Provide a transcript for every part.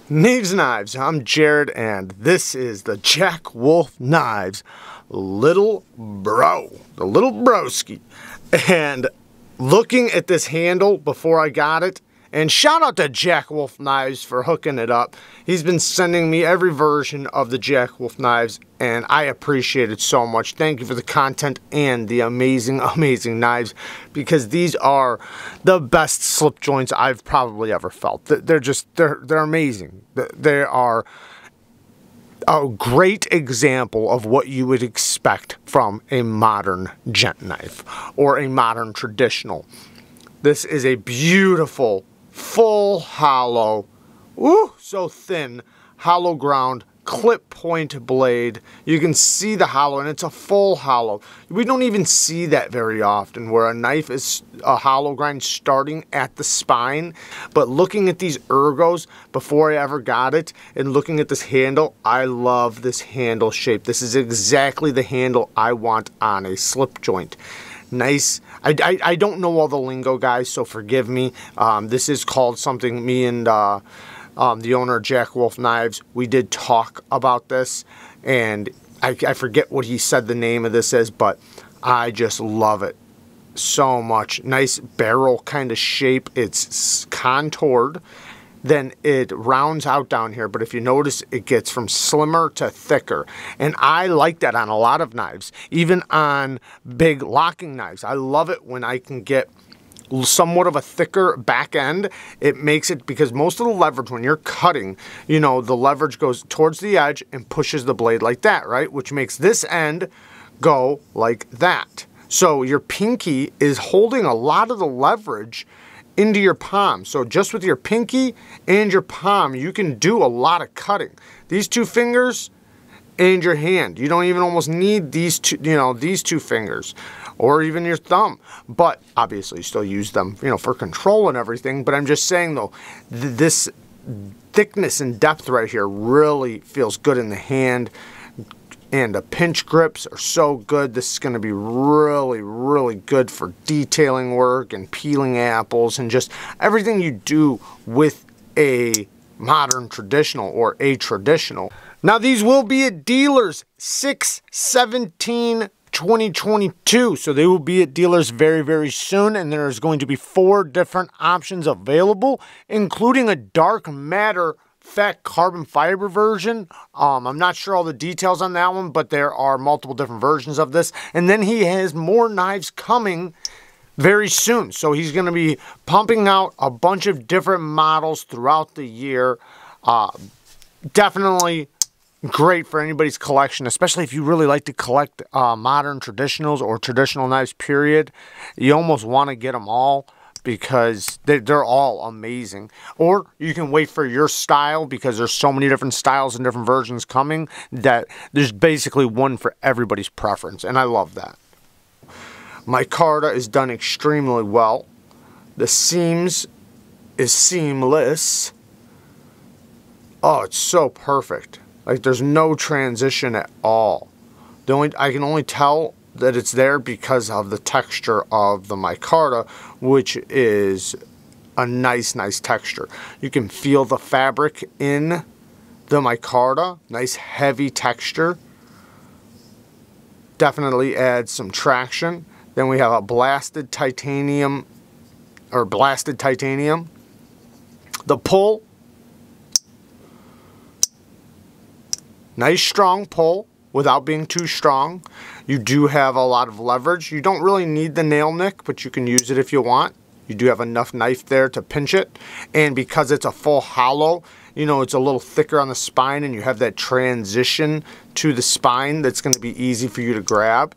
Neeves Knives, I'm Jared, and this is the Jack Wolf Knives little bro, the little broski. And looking at this handle before I got it, and shout out to Jack Wolf Knives for hooking it up. He's been sending me every version of the Jack Wolf Knives, and I appreciate it so much. Thank you for the content and the amazing, amazing knives, because these are the best slip joints I've probably ever felt. They're amazing. They are a great example of what you would expect from a modern gent knife or a modern traditional. This is a beautiful, full hollow, ooh, so thin, hollow ground, clip point blade. You can see the hollow, and it's a full hollow. We don't even see that very often, where a knife is a hollow grind starting at the spine. But looking at these ergos before I ever got it, and looking at this handle, I love this handle shape. This is exactly the handle I want on a slip joint. Nice. I don't know all the lingo, guys, so forgive me. This is called something me and the owner of Jack Wolf Knives, we did talk about this, and I forget what he said the name of this is, but I just love it so much. Nice barrel kind of shape. It's contoured. Then it rounds out down here, but if you notice, it gets from slimmer to thicker. And I like that on a lot of knives, even on big locking knives. I love it when I can get somewhat of a thicker back end. It makes it, because most of the leverage when you're cutting, you know, the leverage goes towards the edge and pushes the blade like that, right? Which makes this end go like that. So your pinky is holding a lot of the leverage into your palm. So just with your pinky and your palm, you can do a lot of cutting. These two fingers and your hand. You don't even almost need these two, you know, these two fingers or even your thumb. But obviously you still use them, you know, for control and everything. But I'm just saying though, this thickness and depth right here really feels good in the hand. And the pinch grips are so good. This is going to be really, really good for detailing work and peeling apples and just everything you do with a modern traditional or a traditional. Now these will be at dealers 6/17/2022, so they will be at dealers very, very soon, and there's going to be 4 different options available, including a dark matter fat carbon fiber version. I'm not sure all the details on that one, but there are multiple different versions of this. And then he has more knives coming very soon. So he's going to be pumping out a bunch of different models throughout the year. Definitely great for anybody's collection, especially if you really like to collect modern traditionals or traditional knives, period. You almost want to get them all, because they're all amazing. Or you can wait for your style, because there's so many different styles and different versions coming that there's basically one for everybody's preference, and I love that. Micarta is done extremely well. The seams is seamless. Oh, it's so perfect. Like, there's no transition at all. I can only tell that it's there because of the texture of the micarta, which is a nice, nice texture. You can feel the fabric in the micarta, nice heavy texture. Definitely adds some traction. Then we have a blasted titanium, or blasted titanium. The pull, nice strong pull without being too strong. You do have a lot of leverage. You don't really need the nail nick, but you can use it if you want. You do have enough knife there to pinch it. And because it's a full hollow, you know, it's a little thicker on the spine, and you have that transition to the spine that's going to be easy for you to grab.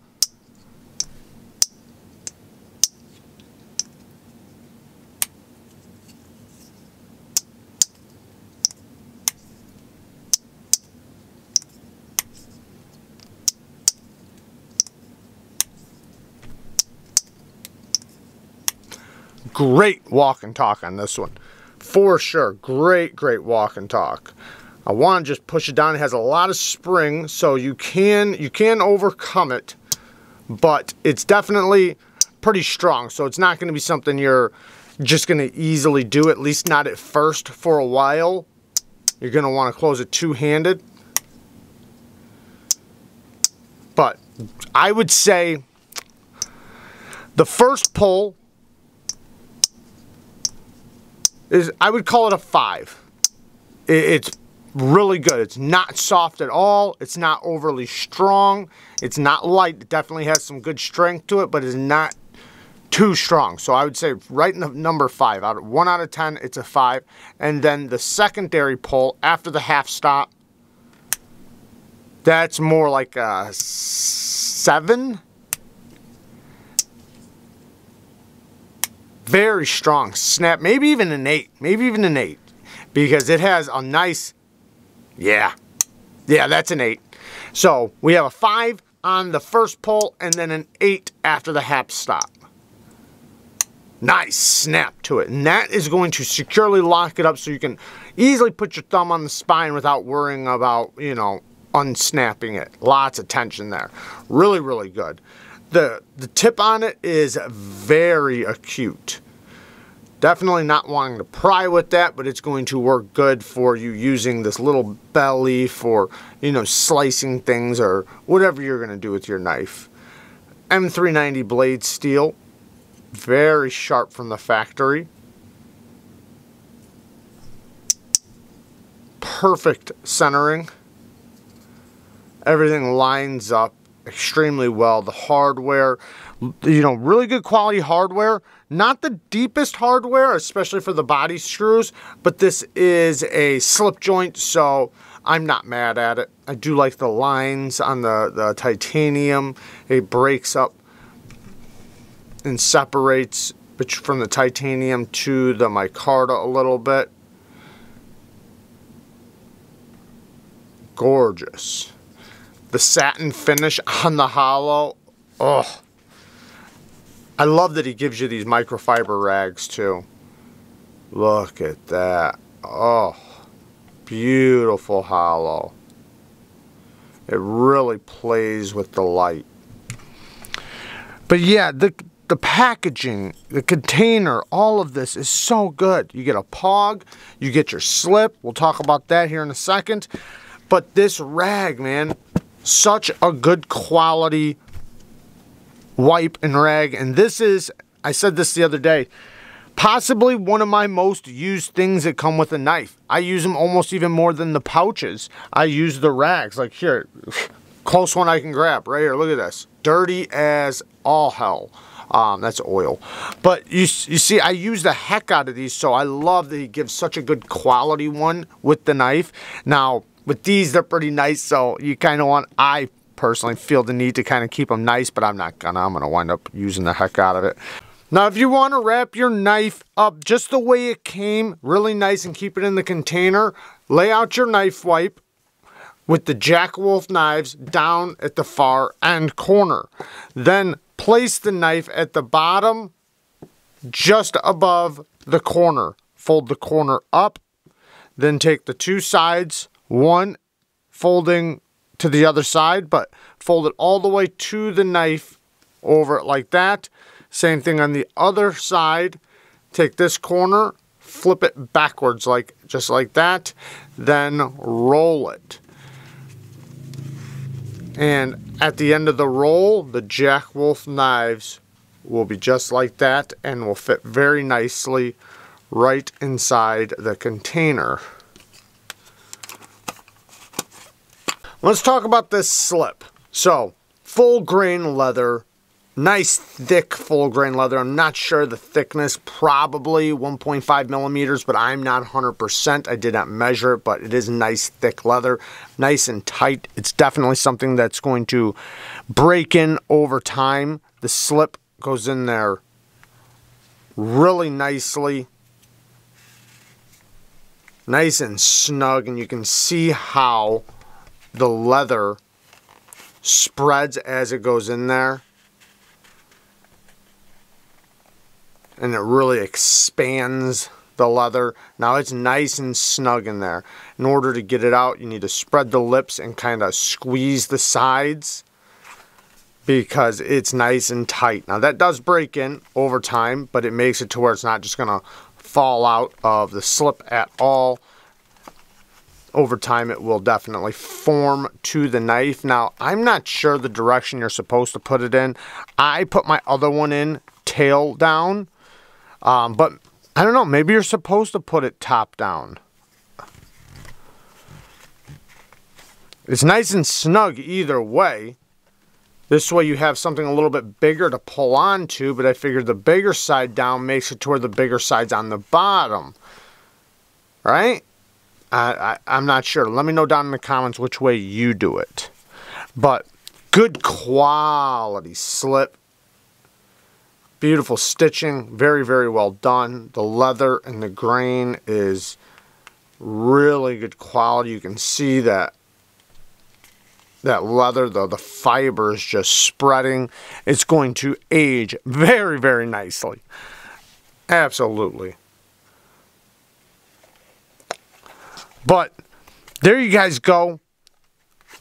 Great walk and talk on this one, for sure. Great, great walk and talk. I want to just push it down. It has a lot of spring, so you can overcome it, but it's definitely pretty strong. So it's not going to be something you're just going to easily do, at least not at first for a while. you're going to want to close it two-handed. But I would say the first pull is, I would call it a 5. It's really good. It's not soft at all. It's not overly strong. It's not light. It definitely has some good strength to it, but it's not too strong. So I would say right in the number 5. 1 out of 10, it's a 5. And then the secondary pull after the half stop, that's more like a 7. Very strong snap, maybe even an 8. Maybe even an 8. Because it has a nice, yeah, that's an 8. So we have a 5 on the first pull and then an 8 after the half stop. Nice snap to it. And that is going to securely lock it up so you can easily put your thumb on the spine without worrying about, you know, unsnapping it. Lots of tension there. Really, really good. The tip on it is very acute. Definitely not wanting to pry with that, but it's going to work good for you using this little belly for, you know, slicing things or whatever you're going to do with your knife. M390 blade steel. Very sharp from the factory. Perfect centering. Everything lines up extremely well. The hardware, you know, really good quality hardware. Not the deepest hardware, especially for the body screws, but this is a slip joint, so I'm not mad at it. I do like the lines on the titanium. It breaks up and separates from the titanium to the micarta a little bit. Gorgeous. The satin finish on the hollow. Oh, I love that he gives you these microfiber rags too. Look at that. Oh, beautiful hollow. It really plays with the light. But yeah, the packaging, the container, all of this is so good. You get a pog, you get your slip. We'll talk about that here in a second. But this rag, man, such a good quality wipe and rag. And this is, I said this the other day, possibly one of my most used things that come with a knife. I use them almost even more than the pouches. I use the rags. Like here, close one I can grab right here. Look at this. Dirty as all hell. That's oil. But you see, I use the heck out of these, so I love that he gives such a good quality one with the knife. Now, with these, they're pretty nice, so you kind of want, I personally feel the need to kind of keep them nice, but I'm not gonna. I'm gonna wind up using the heck out of it. Now, if you want to wrap your knife up just the way it came, really nice, and keep it in the container, lay out your knife wipe with the Jack Wolf knives down at the far end corner. Then place the knife at the bottom just above the corner. Fold the corner up, then take the two sides, one folding to the other side, but fold it all the way to the knife over it like that. Same thing on the other side. Take this corner, flip it backwards just like that, then roll it. And at the end of the roll, the Jack Wolf knives will be just like that and will fit very nicely right inside the container. Let's talk about this slip. So, full grain leather, nice thick full grain leather. I'm not sure the thickness, probably 1.5 millimeters, but I'm not 100%. I did not measure it, but it is nice thick leather, nice and tight. It's definitely something that's going to break in over time. The slip goes in there really nicely, nice and snug, and you can see how the leather spreads as it goes in there. And it really expands the leather. Now it's nice and snug in there. In order to get it out, you need to spread the lips and kind of squeeze the sides because it's nice and tight. Now that does break in over time, but it makes it to where it's not just going to fall out of the slip at all. over time it will definitely form to the knife. Now, I'm not sure the direction you're supposed to put it in. I put my other one in tail down, but I don't know, maybe you're supposed to put it top down. It's nice and snug either way. This way you have something a little bit bigger to pull onto, but I figured the bigger side down makes it to where the bigger side's on the bottom. Right? I'm not sure. Let me know down in the comments which way you do it. But good quality slip. Beautiful stitching. Very, very well done. The leather and the grain is really good quality. You can see that leather, the fiber is just spreading. It's going to age very, very nicely. Absolutely. But there you guys go.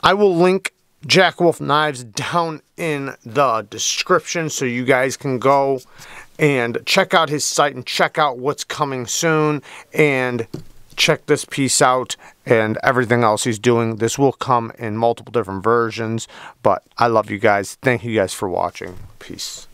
I will link Jack Wolf Knives down in the description so you guys can go and check out his site and check out what's coming soon and check this piece out and everything else he's doing. This will come in multiple different versions, but I love you guys. Thank you guys for watching. Peace.